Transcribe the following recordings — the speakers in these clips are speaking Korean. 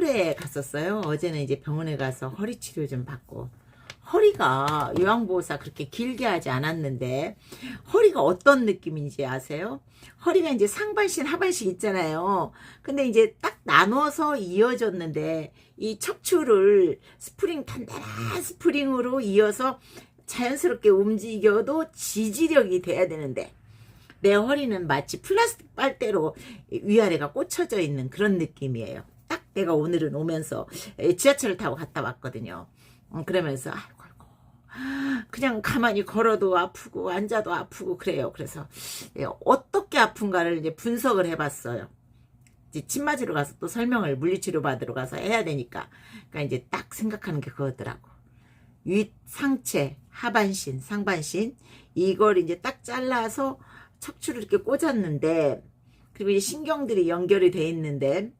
서울에 갔었어요. 어제는 이제 병원에 가서 허리 치료 좀 받고, 허리가 요양보호사 그렇게 길게 하지 않았는데 허리가 어떤 느낌인지 아세요? 허리가 이제 상반신 하반신 있잖아요. 근데 이제 딱 나눠서 이어졌는데 이 척추를 단단한 스프링으로 이어서 자연스럽게 움직여도 지지력이 돼야 되는데 내 허리는 마치 플라스틱 빨대로 위아래가 꽂혀져 있는 그런 느낌이에요. 딱 내가 오늘은 오면서 지하철을 타고 갔다 왔거든요. 그러면서 그냥 가만히 걸어도 아프고 앉아도 아프고 그래요. 그래서 어떻게 아픈가를 이제 분석을 해봤어요. 이제 침 맞으러 가서 또 설명을 물리치료 받으러 가서 해야 되니까. 그러니까 이제 딱 생각하는 게 그거더라고. 윗 상체, 하반신, 상반신 이걸 이제 딱 잘라서 척추를 이렇게 꽂았는데, 그리고 이제 신경들이 연결이 돼 있는데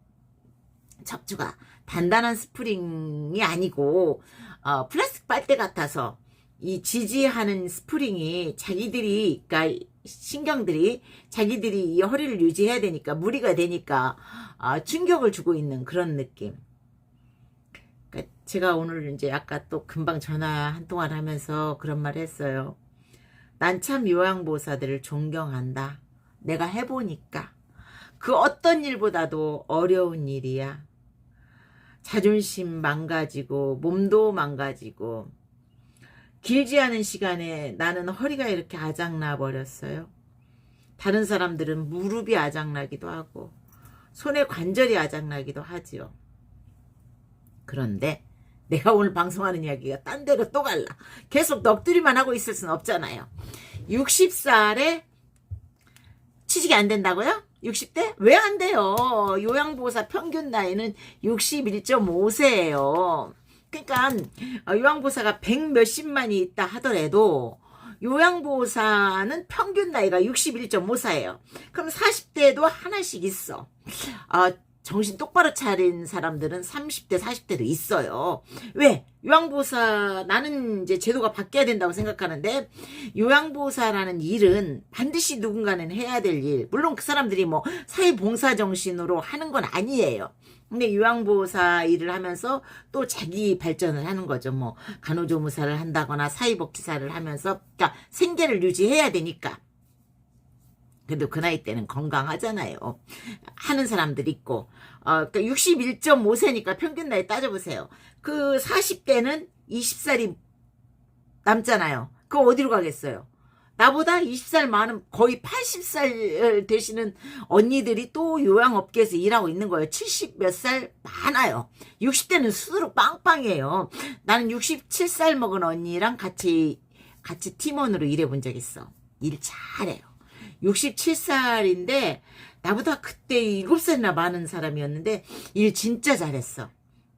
척추가 단단한 스프링이 아니고 플라스틱 빨대 같아서 이 지지하는 스프링이 자기들이, 그러니까 신경들이 자기들이 이 허리를 유지해야 되니까 무리가 되니까 충격을 주고 있는 그런 느낌. 그러니까 제가 오늘 이제 아까 또 금방 전화 한 통화를 하면서 그런 말 했어요. 난 참 요양보호사들을 존경한다. 내가 해보니까 그 어떤 일보다도 어려운 일이야. 자존심 망가지고 몸도 망가지고 길지 않은 시간에 나는 허리가 이렇게 아작나 버렸어요. 다른 사람들은 무릎이 아작나기도 하고 손의 관절이 아작나기도 하지요. 그런데 내가 오늘 방송하는 이야기가 딴 데로 또 갈라. 계속 넋두리만 하고 있을 수는 없잖아요. 60살에 취직이 안 된다고요? 60대? 왜 안 돼요? 요양보호사 평균 나이는 61.5세예요. 그러니까 요양보호사가 100 몇십만이 있다 하더라도 요양보호사는 평균 나이가 61.5세예요. 그럼 40대에도 하나씩 있어. 정신 똑바로 차린 사람들은 30대, 40대도 있어요. 왜? 요양보호사, 나는 이제 제도가 바뀌어야 된다고 생각하는데, 요양보호사라는 일은 반드시 누군가는 해야 될 일. 물론 그 사람들이 뭐 사회봉사 정신으로 하는 건 아니에요. 근데 요양보호사 일을 하면서 또 자기 발전을 하는 거죠. 뭐 간호조무사를 한다거나 사회복지사를 하면서, 그러니까 생계를 유지해야 되니까. 근데 그 나이 때는 건강하잖아요. 하는 사람들 있고. 그러니까 61.5세니까 평균 나이 따져보세요. 그 40대는 20살이 남잖아요. 그거 어디로 가겠어요? 나보다 20살 많은 거의 80살 되시는 언니들이 또 요양업계에서 일하고 있는 거예요. 70 몇 살 많아요. 60대는 수두룩 빵빵이에요. 나는 67살 먹은 언니랑 같이 팀원으로 일해본 적 있어. 일 잘해요. 67살인데 나보다 그때 7살이나 많은 사람이었는데 일 진짜 잘했어.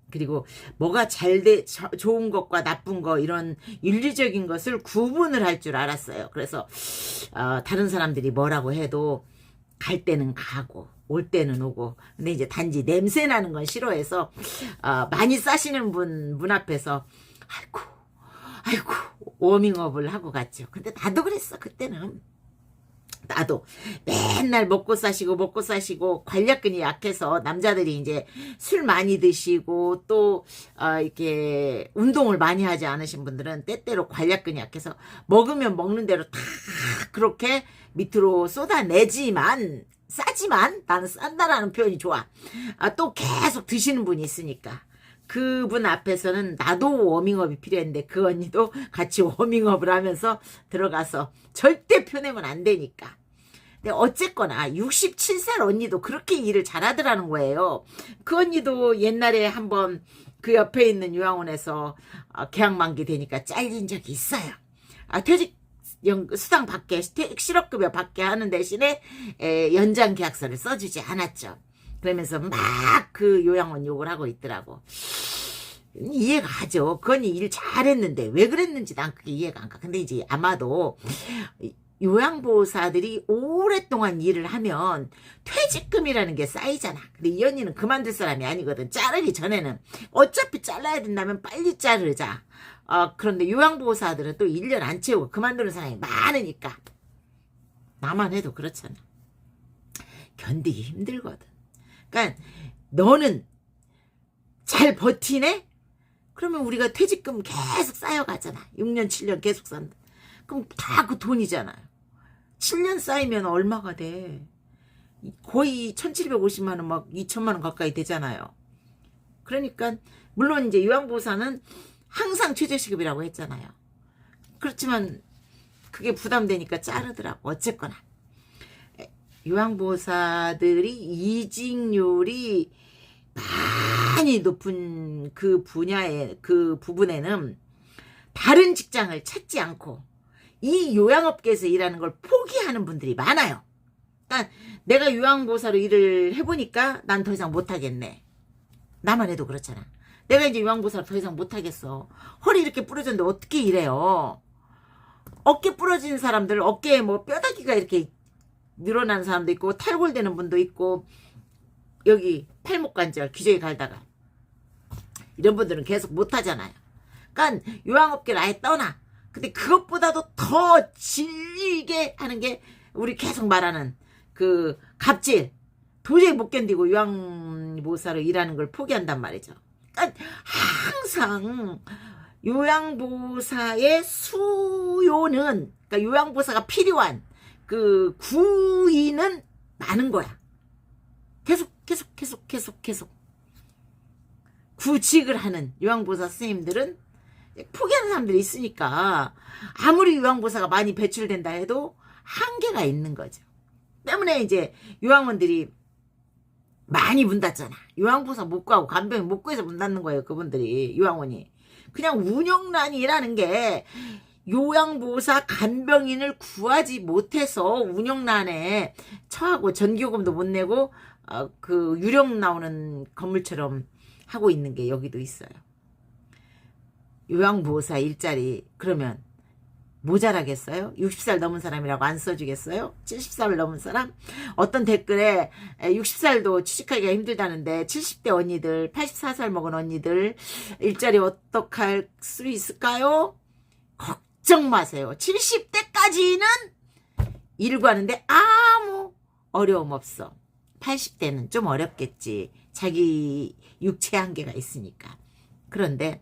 그리고 뭐가 좋은 것과 나쁜 거 이런 윤리적인 것을 구분을 할 줄 알았어요. 그래서 다른 사람들이 뭐라고 해도 갈 때는 가고 올 때는 오고. 근데 이제 단지 냄새 나는 건 싫어해서 많이 싸시는 분 앞에서 아이고 워밍업을 하고 갔죠. 근데 나도 그랬어. 그때는 나도 맨날 먹고 사시고 관략근이 약해서, 남자들이 이제 술 많이 드시고 또 이렇게 운동을 많이 하지 않으신 분들은 때때로 관략근이 약해서 먹으면 먹는 대로 다 그렇게 밑으로 쏟아내지만, 싸지만, 나는 싼다라는 표현이 좋아. 또 계속 드시는 분이 있으니까 그분 앞에서는 나도 워밍업이 필요했는데 그 언니도 같이 워밍업을 하면서 들어가서 절대 표내면 안 되니까. 근데 어쨌거나 67살 언니도 그렇게 일을 잘하더라는 거예요. 그 언니도 옛날에 한번 그 옆에 있는 요양원에서 계약 만기 되니까 잘린 적이 있어요. 퇴직 수당 받게, 실업급여 받게 하는 대신에 연장 계약서를 써주지 않았죠. 그러면서 막 그 요양원 욕을 하고 있더라고. 이해가 가죠. 그 언니 일 잘했는데 왜 그랬는지 난 그게 이해가 안 가. 근데 이제 아마도 요양보호사들이 오랫동안 일을 하면 퇴직금이라는 게 쌓이잖아. 근데 이 언니는 그만둘 사람이 아니거든. 자르기 전에는 어차피 잘라야 된다면 빨리 자르자. 그런데 요양보호사들은 또 1년 안 채우고 그만두는 사람이 많으니까. 나만 해도 그렇잖아. 견디기 힘들거든. 그러니까 너는 잘 버티네? 그러면 우리가 퇴직금 계속 쌓여가잖아. 6년, 7년 계속 산다. 그럼 다 그 돈이잖아요. 7년 쌓이면 얼마가 돼? 거의 1750만 원, 막 2천만 원 가까이 되잖아요. 그러니까 물론 이제 요양보호사는 항상 최저시급이라고 했잖아요. 그렇지만 그게 부담되니까 자르더라고. 어쨌거나 요양보호사들이 이직률이 많이 높은 그 분야의 그 부분에는 다른 직장을 찾지 않고 이 요양업계에서 일하는 걸 포기하는 분들이 많아요. 그러니까 내가 요양보호사로 일을 해보니까 난 더 이상 못하겠네. 나만 해도 그렇잖아. 내가 이제 요양보호사로 더 이상 못하겠어. 허리 이렇게 부러졌는데 어떻게 일해요? 어깨 부러진 사람들, 어깨에 뭐 뼈다귀가 이렇게 늘어나는 사람도 있고 탈골되는 분도 있고 여기 팔목 관절 기저귀 갈다가 이런 분들은 계속 못하잖아요. 그러니까 요양업계를 아예 떠나. 근데 그것보다도 더 질리게 하는 게 우리 계속 말하는 그 갑질. 도저히 못 견디고 요양보호사로 일하는 걸 포기한단 말이죠. 그러니까 항상 요양보호사의 수요는, 그러니까 요양보호사가 필요한 그 구인은 많은 거야. 계속 구직을 하는 요양보호사 선생님들은 포기하는 사람들이 있으니까 아무리 요양보호사가 많이 배출된다 해도 한계가 있는 거죠. 때문에 이제 요양원들이 많이 문 닫잖아. 요양보호사 못 구하고 간병인 못 구해서 문 닫는 거예요. 그분들이 요양원이. 그냥 운영난이라는 게 요양보호사 간병인을 구하지 못해서 운영난에 처하고 전기요금도 못 내고 그 유령 나오는 건물처럼 하고 있는 게 여기도 있어요. 요양보호사 일자리 그러면 모자라겠어요? 60살 넘은 사람이라고 안 써주겠어요? 70살 넘은 사람? 어떤 댓글에 60살도 취직하기가 힘들다는데 70대 언니들, 84살 먹은 언니들 일자리 어떡할 수 있을까요? 걱정 마세요. 70대까지는 일 구하는데 아무 어려움 없어. 80대는 좀 어렵겠지. 자기 육체 한계가 있으니까. 그런데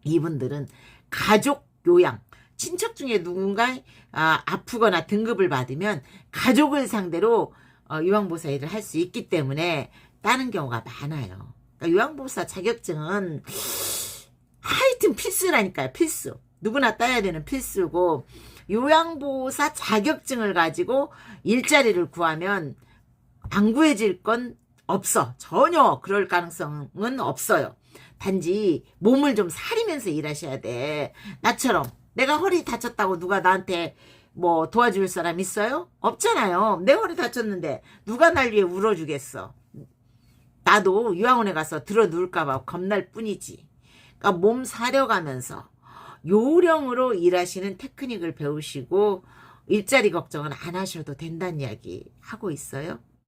이분들은 가족 요양, 친척 중에 누군가 아프거나 등급을 받으면 가족을 상대로 요양보호사 일을 할 수 있기 때문에 따는 경우가 많아요. 그러니까 요양보호사 자격증은 하여튼 필수라니까요. 필수. 누구나 따야 되는 필수고 요양보호사 자격증을 가지고 일자리를 구하면 안 구해질 건 없어. 전혀 그럴 가능성은 없어요. 단지 몸을 좀 사리면서 일하셔야 돼. 나처럼 내가 허리 다쳤다고 누가 나한테 뭐 도와줄 사람 있어요? 없잖아요. 내 허리 다쳤는데 누가 날 위해 울어주겠어. 나도 요양원에 가서 들어 누울까봐 겁날 뿐이지. 그러니까 몸 사려가면서 요령으로 일하시는 테크닉을 배우시고 일자리 걱정은 안 하셔도 된다는 이야기 하고 있어요.